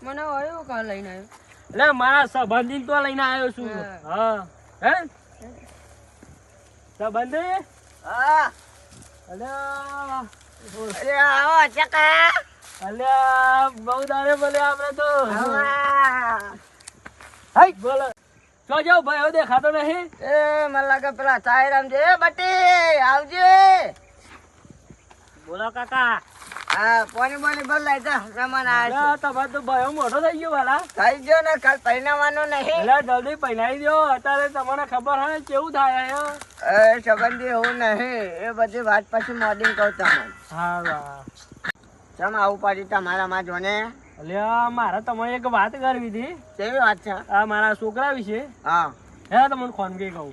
મને આવ્યો કા લઈને આવ્યો એટલે મારા સંબંધી તો લઈને આવ્યો છું. હા હે સંબંધી હા અલ્યા અરે આવો ચકા અલ્યા બહુ દાડે બોલે આપણે તો. હાય બોલો તો જાવ ભાઈ હવે દેખાતો નહીં. એ મને લાગે પેલા સાયરામ છે બટી આવજે. બોલો કાકા. હા પાણી પાણી ભરાય તો મહેમાન આવે તમારે તો ભાઈ મોટો થઈ ગયો વાલા. થઈ ગયો ને કાલ પહેરવાનો નહીં. એટલે જલ્દી પહેરાવી દો અત્યારે તમને ખબર હોય કેવું થાય એ સંબંધી એવું નહીં એ બધી વાત પછી મોર્નિંગ કહું તમને. હા વાહ ચમ આવું પડી તમારા માં જોને. અલ્યા મારે તમારે એક વાત કરવી હતી. કેવી વાત છે? આ મારા છોકરા વિશે. હા હે તમને ખોનગી કહું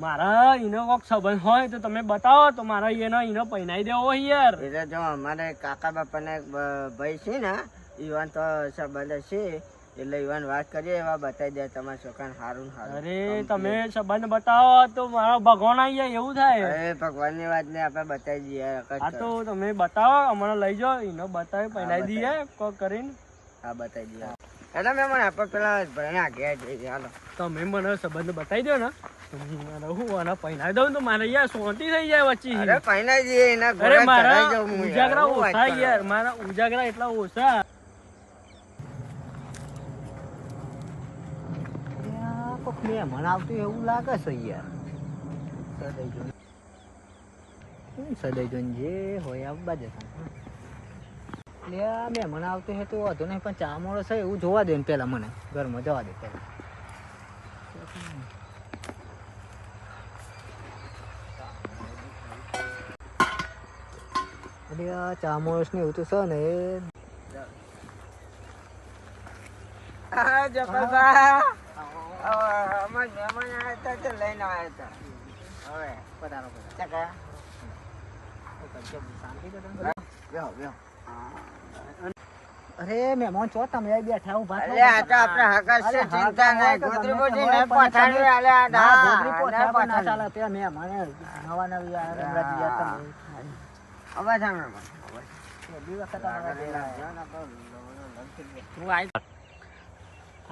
મારા એનો કોક સંબંધ હોય તો તમે બતાવો તો મારા એનો પહેરાવી દેવો યાર. એટલે જો અમારે કાકા બાપાને એક ભાઈ છે ને ઈવાન તો સંબંધ છે એટલે ઈવાન વાત કરીએ એવા બતાવી દે તમારા છોકરાને સારું સારું. અરે તમે સંબંધ બતાવો તો મારો ભગવાન આવી જાય એવું થાય. અરે ભગવાનની વાત ને આપણે બતાવી દઈએ. હા તો તમે બતાવો અમને લઈ જાઓ એનો બતાવી પહેરાવી દઈએ કોક કરીને. હા બતાવી દઈએ એટલે મેં મને આપણે પેલા ભણ્યા ઘેર જઈએ હાલો. તમે મને સંબંધ બતાવી દો ને હું આના પહેરાવી દઉં તો મારે યાર શાંતિ થઈ જાય વચ્ચે. અરે પહેરાવી દઈએ એના અરે ઘોડે મારા ચડાઈ જાઉં હું ઉજાગરા યાર. ઓછા યાર મારા ઉજાગરા એટલા ઓછા. મને આવતું એવું લાગે છે યાર. સદાઈ જોઈને જે હોય આવવા દે. મેં મને આવતું હે તો વાંધો નહીં પણ ચા મોડો છે એવું જોવા દે ને પેલા મને ઘરમાં જવા દે પેલા. અરે ચા મોડસ ને એવું તો છે ને એ જપલભા અમાર મહેમાન આવ્યા હતા તો લઈને આવ્યા હતા. હવે પધારો ચકા અરે મહેમાન છો તમે બેઠા ઉભા થો. અરે આ તો આપણે હકર છે ચિંતા નહીં. ગોદરી બોજી ને પથારી આલે આ ના ગોદરી પથારી ના ચાલે તે મહેમાન નવા નવી આ રમરાજી યાર તમે અવાજ સામે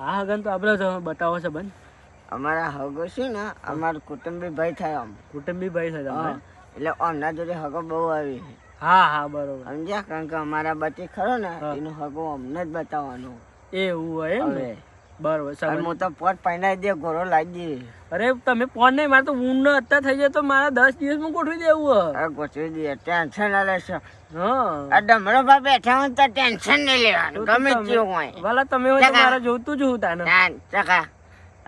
હા હગન તો આપણે બતાવો સંબંધ. અમારા હગો છે ને અમારા કુટુંબી ભાઈ થાય આમ કુટુંબી ભાઈ છે તમે. એટલે અમના જોડે હગો બહુ આવી. હા હા બરોબર સમજ્યા કારણ કે અમારા બટી ખરો ને એનો હગો અમને જ બતાવવાનો એવું હોય એમ ને? બરોબર હું તો પોટ પહેરાવી દે ઘોડો લાવી દે. અરે તમે ફોન નહીં મારે તો ઊંઘ નો અત્યારે થઈ જાય તો મારા 10 દિવસમાં ગોઠવી દેવું. અરે ગોઠવી દે ટેન્શન ના લેશો. હા આ ડમરો ભાઈ બેઠા હોય તો ટેન્શન નહીં લેવાનું ગમે તેવું હોય. વાલા તમે હોય તો મારે જોતું જ હું તાને. ચકા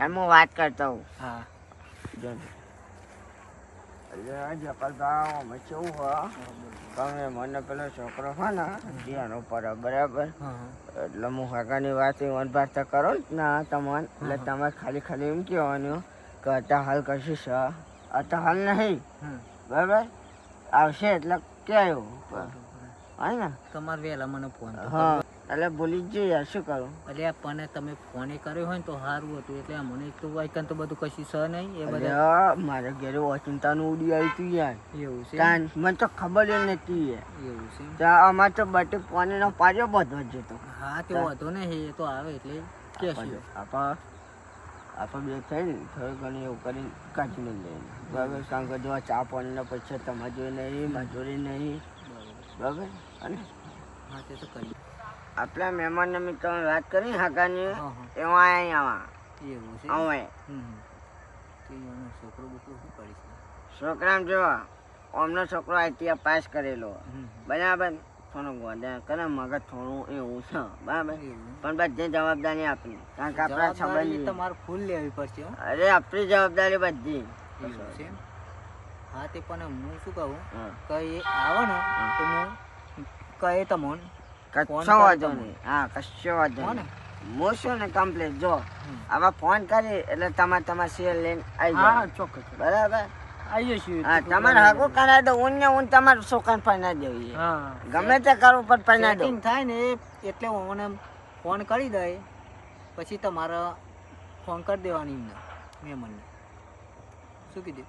હું વાત કરતો હું. હા જપલભાઈ કેવું હોય તમે મને પેલો છોકરો હોય ને ધ્યાનો પર બરાબર એટલે હું હગાની વાત વનભાર કરો ને તમને એટલે તમારે ખાલી ખાલી એમ કહેવાનું કે અત્યારે હાલ કશું છે અત્યારે હાલ નહીં બરાબર આવશે એટલે ક્યાં હોય ને તમારે વહેલા મને ફોન હા એટલે ભૂલી જ યાર શું કરું. એટલે પણ તમે ફોન કર્યો હોય ને તો સારું હતું. એટલે મને એક તો વાયકન તો બધું કશું છે નહીં એ બધા. અરે મારે ઘરે ઓચિંતાનું ઉડી આવી તું યાર. એવું છે મને તો ખબર જ નથી એવું છે અમારે તો બટે પાણીનો પાજો બધો જ જતો. હા તે વાંધો ને એ તો આવે એટલે કહેશું. આપણે બે થઈ ને થોડું ઘણું એવું કરીને કાઢી લઈ લઈએ બરાબર. કારણ કે જો ચા પાણીના પૈસા તમારે જોઈ નહીં મજૂરી નહીં બરાબર. અને હા તે તો કરીએ. આપણા મહેમાનને મેં તમે વાત કરી હકાની એમાં અહીંયા એવું છે હવે છોકરો બોકરો શું કરી છે? છોકરાને જો અમનો છોકરો આઈટીઆઈ પાસ કરેલો બરાબર. થોડું ગોદા કરે મગજ થોડું એવું છે બરાબર. પણ બધી જવાબદારી આપણી કારણ કે આપણા સંબંધ તમારે ફૂલ લેવી પડશે. અરે આપણી જવાબદારી બધી. એવું છે હા તે પણ હું શું કહું કે એ આવે ને તો હું કહે તમને કશો વાંધો નહીં. હા કશો વાંધો નહીં. હું શું ને કમ્પ્લીટ જો આમાં ફોન કરી એટલે તમારે શેર લઈને આવી હા જાવ ચોક્કસ બરાબર. આવી જઈશું. હા તમારે હગું કરાવી દો ઊન ને ઊન તમારું છોકરાને પહેરાવી દેવું. હા ગમે તે કરવું પણ પહેરાવી દો. સેટિંગ થાય ને એટલે મને ફોન કરી દે પછી તમારે ફોન કરી દેવાની એમને મહેમાનને. શું કીધું?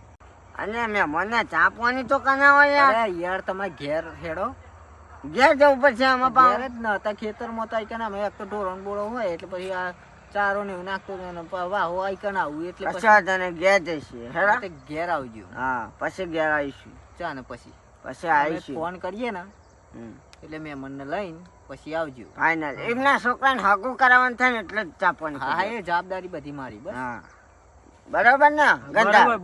અને મહેમાનને ચા પાણી તો કરાવો યાર. અરે યાર તમે ઘેર હેડો ઘેર જવું પડશે આમાં પાવ ઘેર જ ન હતા ખેતરમાં તો આઈકન અમે એક તો ઢોરણ બોળો હોય એટલે પછી આ ચારો ને એવું નાખતો હતો ને વાહો આઈકન આવું એટલે પછી તને ઘેર જઈશું હેડા તે ઘેર આવજો. હા પછી ઘેર આવીશું ચા ને પછી પછી અમે આવીશું ફોન કરીએ ને એટલે મહેમાનને લઈને પછી આવજો. ફાઈનલ એમના છોકરાને હાગું કરાવવાનું થાય ને એટલે જ ચાપવાની હા એ જવાબદારી બધી મારી બસ. હા બરાબર ને ગંધા બરાબર